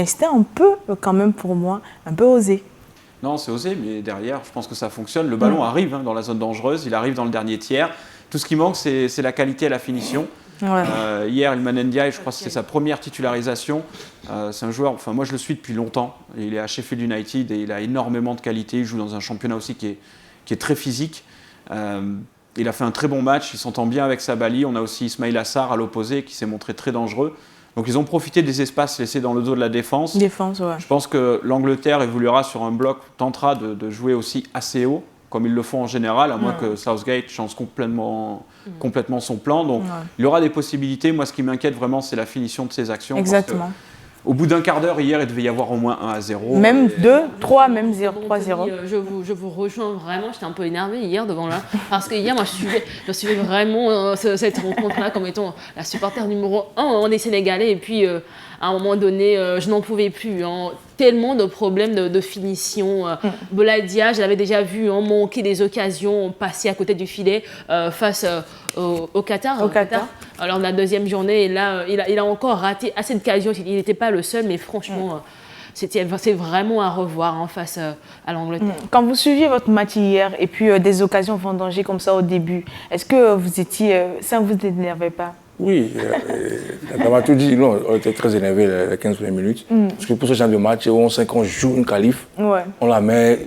Mais c'était un peu, quand même pour moi, un peu osé. Non, c'est osé, mais derrière, je pense que ça fonctionne. Le ballon arrive dans la zone dangereuse, il arrive dans le dernier tiers. Tout ce qui manque, c'est la qualité et la finition. Ouais. Hier, Iliman Ndiaye, je crois que c'était sa première titularisation. C'est un joueur, enfin moi je le suis depuis longtemps. Il est à Sheffield United et il a énormément de qualité. Il joue dans un championnat aussi qui est très physique. Il a fait un très bon match, il s'entend bien avec Sabali. On a aussi Ismail Assar à l'opposé qui s'est montré très dangereux. Donc ils ont profité des espaces laissés dans le dos de la défense. Ouais. Je pense que l'Angleterre évoluera sur un bloc, tentera de jouer aussi assez haut, comme ils le font en général, à moins que Southgate change complètement son plan. Donc il y aura des possibilités. Moi, ce qui m'inquiète vraiment, c'est la finition de ses actions. Exactement. Au bout d'un quart d'heure, hier, il devait y avoir au moins 1-0. Même 2, 3, même 3-0. Je vous rejoins vraiment. J'étais un peu énervée hier devant là. Parce que hier, moi, je suivais vraiment cette rencontre-là comme étant la supporter numéro 1. On est sénégalais. Et puis, à un moment donné, je n'en pouvais plus. Tellement de problèmes de finition. Boulaye Dia, je l'avais déjà vu manquer des occasions, passer à côté du filet face au Qatar. Alors, la deuxième journée, là, il a encore raté assez d'occasions. Il n'était pas le seul, mais franchement, c'est vraiment à revoir face à l'Angleterre. Quand vous suiviez votre match hier et puis des occasions vendangées comme ça au début, est-ce que ça ne vous énervait pas? Oui, Damatou dit, non, on était très énervé les 15 premières minutes. Parce que pour ce genre de match, on sait qu'on joue une qualif, on la met,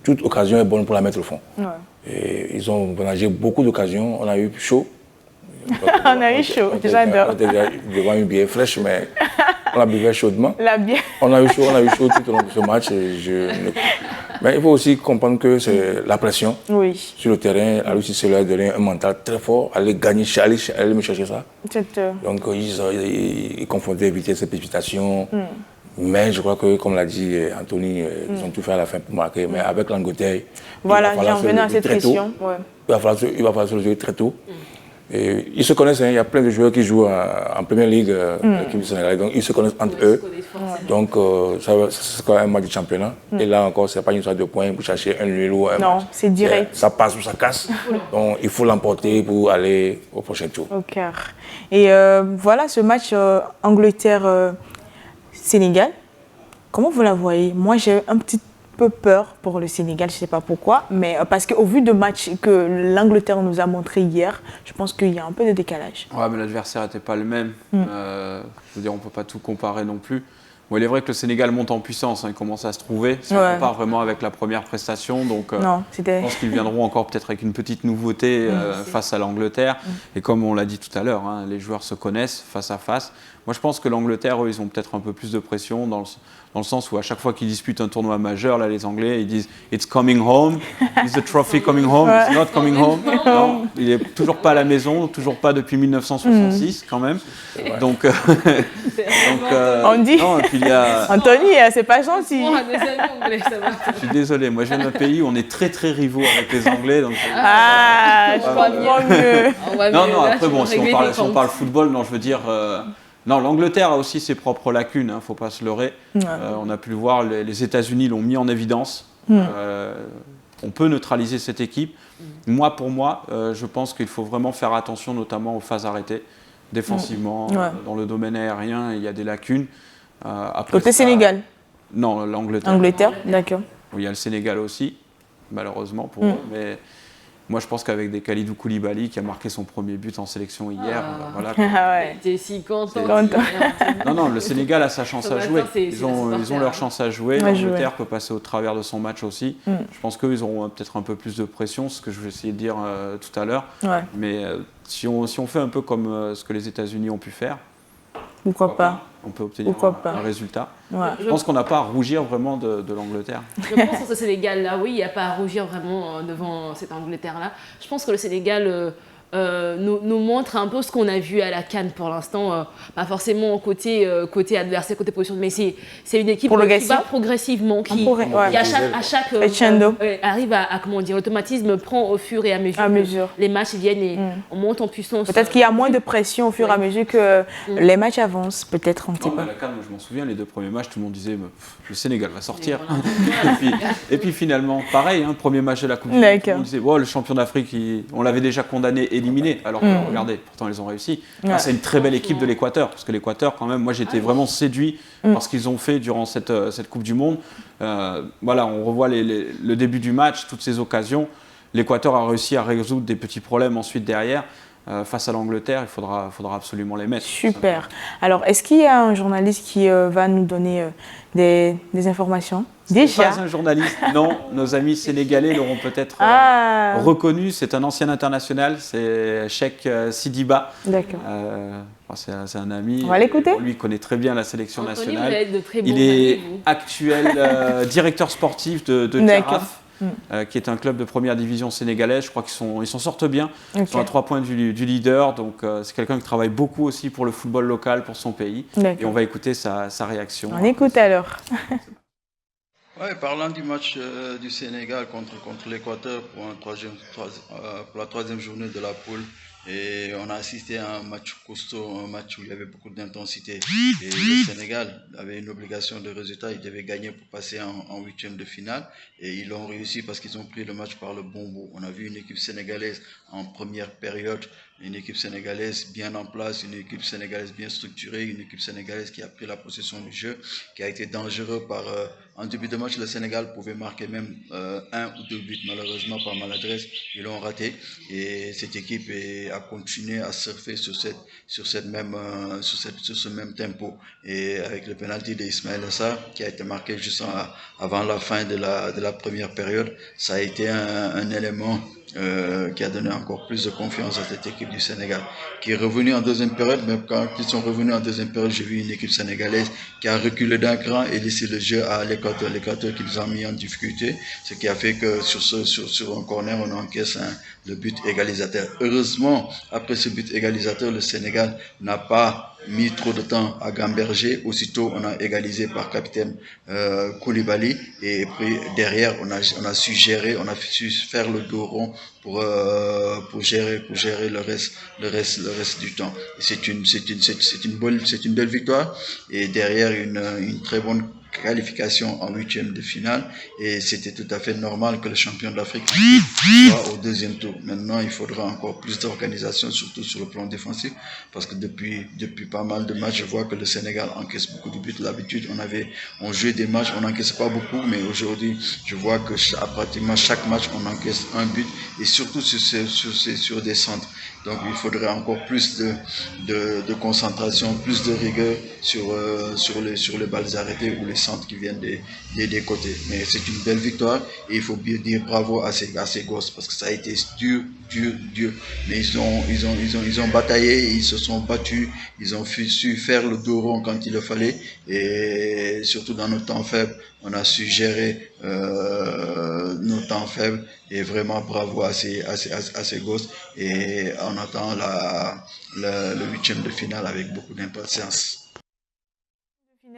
toute occasion est bonne pour la mettre au fond. Et ils ont vendangé beaucoup d'occasions, on a eu chaud. On a eu chaud, j'adore. On était devant une bière fraîche, mais on la buvait chaudement. La bière. On a eu chaud tout au long de ce match. Mais il faut aussi comprendre que c'est la pression sur le terrain. La Russie, c'est leur donner un mental très fort, aller gagner, aller me chercher ça. Donc ils confondaient éviter ces précipitations. Mais je crois que, comme l'a dit Anthony, ils ont tout fait à la fin pour marquer. Mais avec l'Angleterre, voilà, j'en venais à cette pression. Il va falloir se le jouer très tôt. Et ils se connaissent, il y a plein de joueurs qui jouent en première ligue, l'équipe du Sénégal, donc ils se connaissent entre eux. Donc c'est quand même un match de championnat. Et là encore, ce n'est pas une histoire de points pour chercher un nul ou un match. Non, c'est direct. Ça passe ou ça casse. Donc il faut l'emporter pour aller au prochain tour. Au cœur. Et voilà ce match Angleterre-Sénégal. Comment vous la voyez? Moi, j'ai un petit peu peur pour le Sénégal, je ne sais pas pourquoi, mais parce qu'au vu de match que l'Angleterre nous a montré hier, je pense qu'il y a un peu de décalage. Ouais, mais l'adversaire n'était pas le même. Je veux dire, on ne peut pas tout comparer non plus. Bon, il est vrai que le Sénégal monte en puissance, il commence à se trouver. Ça ne compare vraiment avec la première prestation. Donc, je pense qu'ils viendront encore peut-être avec une petite nouveauté face à l'Angleterre. Et comme on l'a dit tout à l'heure, les joueurs se connaissent face à face. Moi, je pense que l'Angleterre, eux, ils ont peut-être un peu plus de pression dans le sens où à chaque fois qu'ils disputent un tournoi majeur, là, les Anglais, ils disent « It's coming home, is the trophy coming home, it's not coming home ». Non, il n'est toujours pas à la maison, toujours pas depuis 1966 quand même. Donc on dit non, et puis il y a... Anthony, c'est pas gentil. Je suis désolé, moi je viens d'un pays où on est très très rivaux avec les Anglais. Donc je crois mieux. Non, après bon, si on parle football, non, je veux dire... Non, l'Angleterre a aussi ses propres lacunes, il ne faut pas se leurrer. On a pu le voir, les États-Unis l'ont mis en évidence. On peut neutraliser cette équipe. Pour moi, je pense qu'il faut vraiment faire attention, notamment aux phases arrêtées. Défensivement, dans le domaine aérien, il y a des lacunes. Côté Sénégal? Non, l'Angleterre. Angleterre, d'accord. Il y a le Sénégal aussi, malheureusement pour eux. Mais moi, je pense qu'avec des Kalidou Koulibaly qui a marqué son premier but en sélection hier, voilà. T'es si content. Non, le Sénégal a sa chance à jouer. Ils ont leur chance à jouer. L'Angleterre peut passer au travers de son match aussi. Je pense qu'eux, ils auront peut-être un peu plus de pression, ce que je vais essayer de dire tout à l'heure. Mais si on fait un peu comme ce que les États-Unis ont pu faire, pourquoi pas, on peut obtenir un résultat. Je pense qu'on n'a pas à rougir vraiment de l'Angleterre. Je pense que ce Sénégal-là, oui, il n'y a pas à rougir vraiment devant cette Angleterre-là. Je pense que le Sénégal nous montre un peu ce qu'on a vu à la CAN pour l'instant. Pas forcément côté adversaire, côté position, mais c'est une équipe qui va progressivement, qui à chaque arrive à comment dire, l'automatisme prend au fur et à mesure. Les matchs viennent et on monte en puissance. Peut-être qu'il y a moins de pression au fur et à mesure que les matchs avancent, peut-être, on ne sait pas. À la CAN, moi, je m'en souviens, les 2 premiers matchs, tout le monde disait le Sénégal va sortir. Et puis finalement, pareil, premier match de la Coupe du Monde, tout le monde disait le champion d'Afrique, on l'avait déjà condamné et éliminés. Alors que, regardez, pourtant ils ont réussi. C'est une très belle équipe de l'Équateur, parce que l'Équateur, quand même, moi j'étais vraiment séduit par ce qu'ils ont fait durant cette Coupe du Monde. Voilà, on revoit le début du match, toutes ces occasions. L'Équateur a réussi à résoudre des petits problèmes ensuite derrière. Face à l'Angleterre, il faudra absolument les mettre. Super. Alors, est-ce qu'il y a un journaliste qui va nous donner des informations? Déjà. Pas un journaliste, non. Nos amis sénégalais l'auront peut-être reconnu. C'est un ancien international, c'est Cheikh Sidiba. D'accord. C'est un ami. On va l'écouter. Lui connaît très bien la sélection nationale. Vous êtes de très bons il est actuel directeur sportif de Caraf. Qui est un club de première division sénégalaise. Je crois qu'ils s'en sortent bien. Ils sont à 3 points du leader. Donc, c'est quelqu'un qui travaille beaucoup aussi pour le football local, pour son pays. Et on va écouter sa réaction. On écoute alors. Ouais, parlant du match du Sénégal contre l'Équateur pour la troisième journée de la poule. Et on a assisté à un match costaud, un match où il y avait beaucoup d'intensité. Et le Sénégal avait une obligation de résultat, il devait gagner pour passer en huitième de finale. Et ils l'ont réussi parce qu'ils ont pris le match par le bon bout. On a vu une équipe sénégalaise en première période, une équipe sénégalaise bien en place, une équipe sénégalaise bien structurée, une équipe sénégalaise qui a pris la possession du jeu, qui a été dangereux en début de match, le Sénégal pouvait marquer même 1 ou 2 buts. Malheureusement, par maladresse, ils l'ont raté. Et cette équipe a continué à surfer sur ce même tempo. Et avec le penalty d'Ismaël Sarr, qui a été marqué juste avant la fin de la première période, ça a été un élément qui a donné encore plus de confiance à cette équipe du Sénégal, qui est revenue en deuxième période. Mais quand ils sont revenus en deuxième période, j'ai vu une équipe sénégalaise qui a reculé d'un cran et laissé le jeu à l'Équateur qui nous a mis en difficulté, ce qui a fait que sur un corner, on encaisse le but égalisateur. Heureusement, après ce but égalisateur, le Sénégal n'a pas mis trop de temps à gamberger. Aussitôt, on a égalisé par capitaine Koulibaly, et puis derrière, on a su gérer, on a su faire le dos rond pour gérer le reste du temps. C'est une belle victoire, et derrière une très bonne qualification en huitième de finale, et c'était tout à fait normal que le champion d'Afrique soit au deuxième tour. Maintenant, il faudra encore plus d'organisation, surtout sur le plan défensif, parce que depuis pas mal de matchs, je vois que le Sénégal encaisse beaucoup de buts. L'habitude, on jouait des matchs, on n'encaisse pas beaucoup, mais aujourd'hui, je vois que à pratiquement chaque match, on encaisse un but, et surtout sur des centres. Donc, il faudrait encore plus de concentration, plus de rigueur sur les balles arrêtées ou les centres qui viennent des côtés. Mais c'est une belle victoire, et il faut bien dire bravo à ces gosses, parce que ça a été dur. Mais ils ont bataillé, ils se sont battus, ils ont su faire le dos rond quand il le fallait, et surtout dans nos temps faibles, on a su gérer nos temps faibles, et vraiment bravo à ces gosses, et on attend le huitième de finale avec beaucoup d'impatience.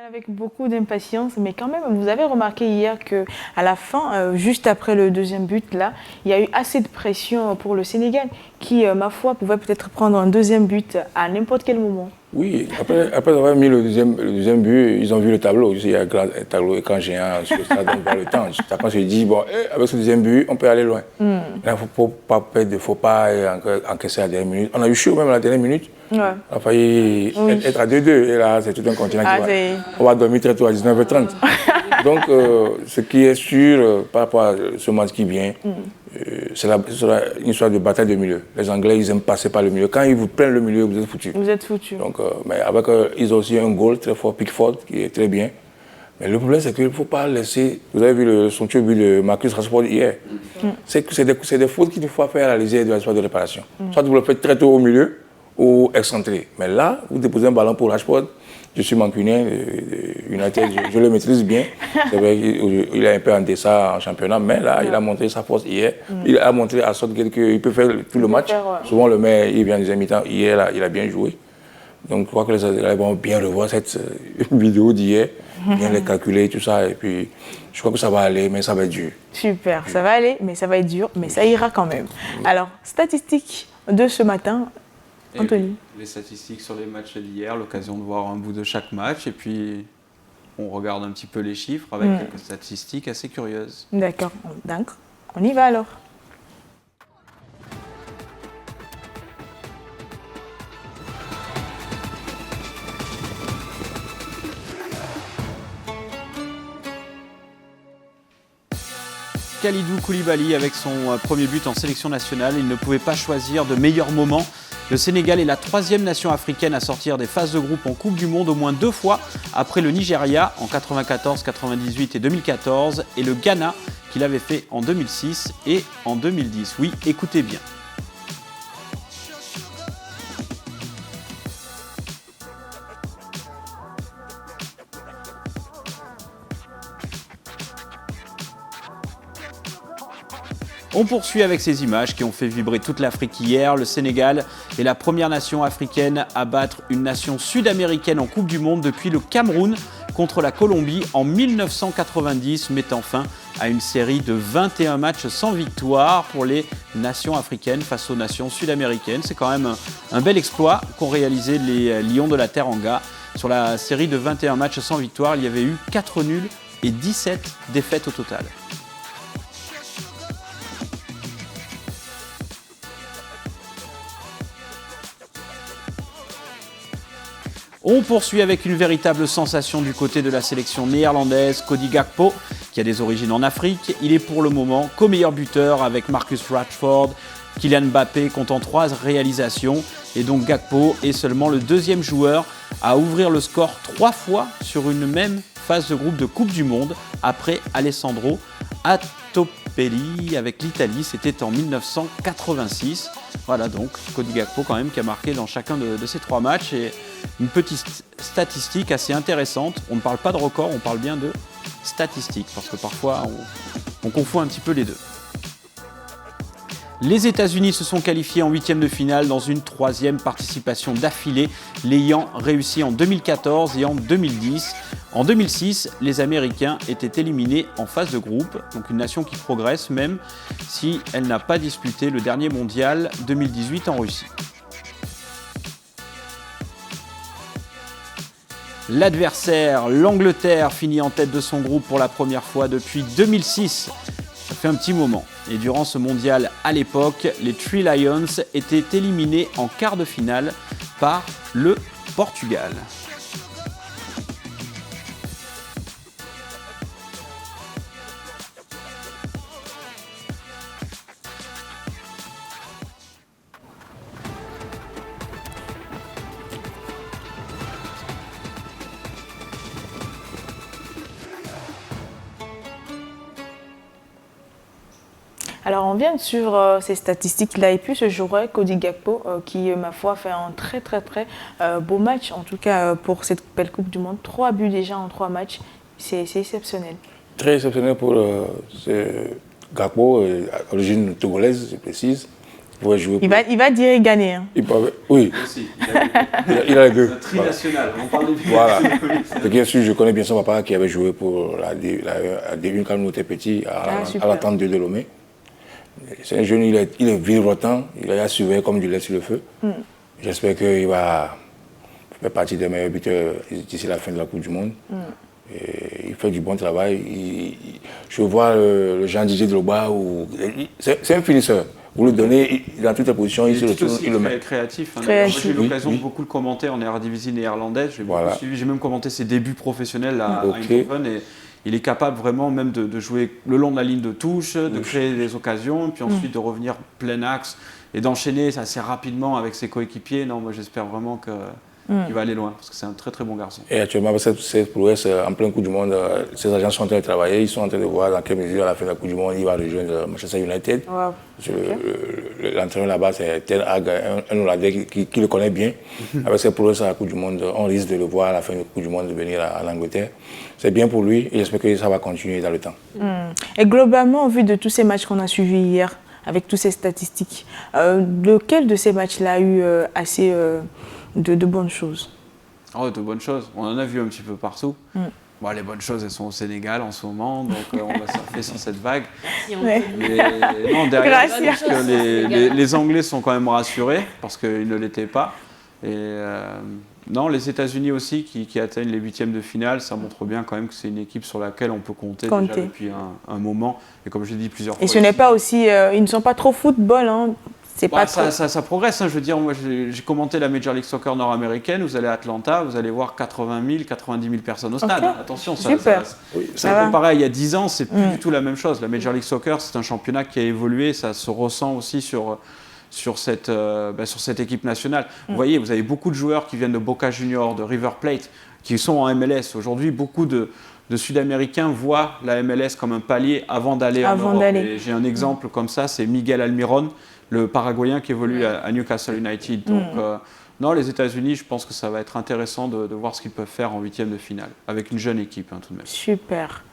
Avec beaucoup d'impatience, mais quand même, vous avez remarqué hier qu'à la fin, juste après le deuxième but, là, il y a eu assez de pression pour le Sénégal, qui, ma foi, pouvait peut-être prendre un deuxième but à n'importe quel moment. Oui, après avoir mis le deuxième but, ils ont vu le tableau. Il y a un tableau écran géant sur le stade, on voit le temps. Quand je dis, bon, avec ce deuxième but, on peut aller loin. Il ne faut pas encaisser à la dernière minute. On a eu chaud même à la dernière minute. Ouais. On a failli être à 2-2. Et là, c'est tout un continent on va dormir très tôt à 19h30. Donc, ce qui est sûr par rapport à ce match qui vient, c'est une histoire de bataille de milieu. Les Anglais, ils aiment passer par le milieu. Quand ils vous prennent le milieu, vous êtes foutus. Vous êtes foutus. Donc, mais avec, ils ont aussi un goal très fort, Pickford, qui est très bien. Mais le problème, c'est qu'il ne faut pas laisser... Vous avez vu le somptueux but de Marcus Rashford hier. C'est des fautes qu'il faut faire réaliser de l'espace de réparation. Soit vous le faites très tôt au milieu, ou excentré. Mais là, vous déposez un ballon pour Rashford. Je suis mancunien, United, je le maîtrise bien. C'est vrai qu'il est un peu en dessin en championnat, mais là, il a montré sa force hier. Il a montré à Southgate qu'il peut faire tout le match. Souvent, le maire, il vient en deuxième mi-temps. Hier, là, il a bien joué. Donc, je crois que les Anglais vont bien revoir cette vidéo d'hier, bien les calculer, tout ça. Et puis, je crois que ça va aller, mais ça va être dur. Super, ça va aller, mais ça va être dur, mais ça ira quand même. Alors, statistiques de ce matin. Anthony. Les statistiques sur les matchs d'hier, l'occasion de voir un bout de chaque match, et puis on regarde un petit peu les chiffres avec quelques statistiques assez curieuses. D'accord, on y va alors. Kalidou Koulibaly avec son premier but en sélection nationale. Il ne pouvait pas choisir de meilleur moment. Le Sénégal est la 3e nation africaine à sortir des phases de groupe en Coupe du Monde au moins 2 fois, après le Nigeria en 94, 98 et 2014 et le Ghana qui l'avait fait en 2006 et en 2010. Oui, écoutez bien. On poursuit avec ces images qui ont fait vibrer toute l'Afrique hier. Le Sénégal est la première nation africaine à battre une nation sud-américaine en Coupe du Monde depuis le Cameroun contre la Colombie en 1990, mettant fin à une série de 21 matchs sans victoire pour les nations africaines face aux nations sud-américaines. C'est quand même un bel exploit qu'ont réalisé les Lions de la Teranga. Sur la série de 21 matchs sans victoire, il y avait eu 4 nuls et 17 défaites au total. On poursuit avec une véritable sensation du côté de la sélection néerlandaise, Cody Gakpo, qui a des origines en Afrique. Il est pour le moment co-meilleur buteur avec Marcus Rashford. Kylian Mbappé comptant 3 réalisations. Et donc Gakpo est seulement le 2e joueur à ouvrir le score 3 fois sur une même phase de groupe de Coupe du Monde, après Alessandro Attopelli avec l'Italie. C'était en 1986. Voilà donc Cody Gakpo quand même qui a marqué dans chacun de ces 3 matchs. Et une petite statistique assez intéressante. On ne parle pas de record, on parle bien de statistiques, parce que parfois on confond un petit peu les deux. Les États-Unis se sont qualifiés en 8e de finale dans une 3e participation d'affilée, l'ayant réussi en 2014 et en 2010. En 2006, les Américains étaient éliminés en phase de groupe, donc une nation qui progresse même si elle n'a pas disputé le dernier mondial 2018 en Russie. L'adversaire, l'Angleterre, finit en tête de son groupe pour la première fois depuis 2006. Ça fait un petit moment. Et durant ce mondial, à l'époque, les Three Lions étaient éliminés en quart de finale par le Portugal. Alors on vient de suivre ces statistiques-là et puis ce joueur Cody Gakpo qui, ma foi, fait un très beau match, en tout cas pour cette belle Coupe du Monde. 3 buts déjà en 3 matchs, c'est exceptionnel. Très exceptionnel pour Gakpo, d'origine togolaise, je précise. Il va dire gagner. Hein. Oui, il a les deux. Trinational, on parle de voilà. Bien sûr, je connais bien son papa qui avait joué pour la D1 quand nous étions petits à la 32 de Lomé. C'est un jeune, il est virevoltant, il a surveillé comme du lait sur le feu. J'espère qu'il va faire partie des meilleurs buteurs d'ici la fin de la Coupe du Monde. Et il fait du bon travail. Je vois le Jean Didier Drogba, c'est un finisseur. Vous le donnez dans toutes les positions, il se retourne, il le met. Créatif. J'ai eu l'occasion de beaucoup le commenter en Eredivisie néerlandaise. J'ai même commenté ses débuts professionnels à Eindhoven. Et il est capable vraiment même de jouer le long de la ligne de touche, de créer des occasions, puis ensuite de revenir plein axe et d'enchaîner assez rapidement avec ses coéquipiers. Non, moi j'espère vraiment qu'il va aller loin, parce que c'est un très bon garçon. Et actuellement, avec cette prouesse, en plein Coup du Monde, ces agents sont en train de travailler, ils sont en train de voir dans quelle mesure à la fin de la Coupe du Monde, il va rejoindre Manchester United. Wow. L'entraîneur là-bas, c'est Ten Hag, un Hollandais qui le connaît bien. Avec cette prouesse à la Coupe du Monde, on risque de le voir à la fin de la Coupe du Monde de venir en Angleterre. C'est bien pour lui et j'espère que ça va continuer dans le temps. Et globalement, au vu de tous ces matchs qu'on a suivis hier, avec toutes ces statistiques, lequel de ces matchs-là a eu assez de bonnes choses? De bonnes choses. On en a vu un petit peu partout. Bon, les bonnes choses, elles sont au Sénégal en ce moment, donc on va surfer sur cette vague. Ouais. Non, derrière, je pense que les Anglais sont quand même rassurés, parce qu'ils ne l'étaient pas. Et non, les États-Unis aussi, qui atteignent les 8e de finale, ça montre bien quand même que c'est une équipe sur laquelle on peut compter. Déjà depuis un moment. Et comme je l'ai dit plusieurs fois. Et ce n'est pas aussi... ils ne sont pas trop football, hein. Ça progresse, hein, je veux dire, moi j'ai commenté la Major League Soccer nord-américaine, vous allez à Atlanta, vous allez voir 80 000, 90 000 personnes au stade. Attention, c'est un peu pareil, il y a 10 ans, c'est plus du tout la même chose. La Major League Soccer, c'est un championnat qui a évolué, ça se ressent aussi sur cette équipe nationale. Vous voyez, vous avez beaucoup de joueurs qui viennent de Boca Juniors, de River Plate, qui sont en MLS. Aujourd'hui, beaucoup de Sud-Américains voient la MLS comme un palier avant d'aller en Europe. Et j'ai un exemple comme ça, c'est Miguel Almiron, le Paraguayen qui évolue à Newcastle United. Donc, non, les États-Unis, je pense que ça va être intéressant de voir ce qu'ils peuvent faire en 8e de finale, avec une jeune équipe, hein, tout de même. Super.